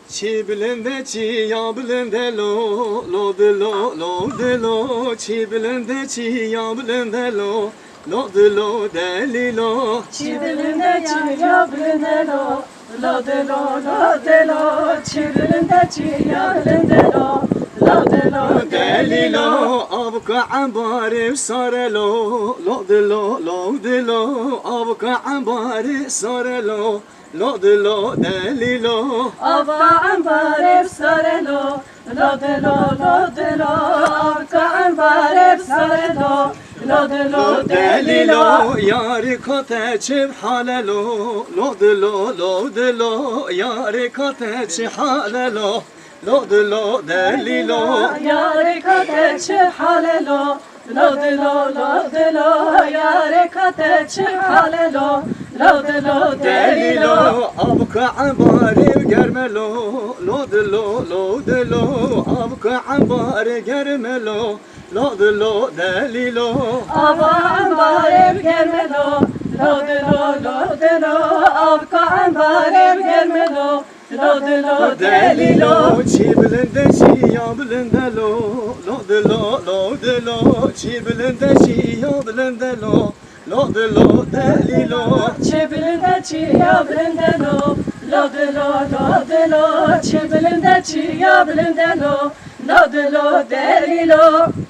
Çi bilinde çi ya bilinde lo de lo çi bilinde çi ya bilinde lo de lo deli lo Çi bilinde çi ya bilinde lo de lo çi bilinde çi ya bilinde lo de lo deli lo abka ambari sare lo de lo abka ambari sare lo de lo deli lo Ava ambare sare lo de lo Avka ambare sare lo de lo deli lo yari kate çiv hale lo de lo yari kate çiv hale lo de lo deli lo Yare kate çi hale lo de lo Yare kate çi hale lo de lo deli lo abka ambari germe lo de lo abka ambari germe lo de lo deli lo Ava ambare germe lo de lo Avka ambare germe lo de lo deli lo çi bilinde çi ya bilinde lo de lo çi bilinde çi ya bilinde lo de lo deli lo Çi bilinde çi ya bilinde lo de lo çi bilinde çi ya bilinde lo de lo deli lo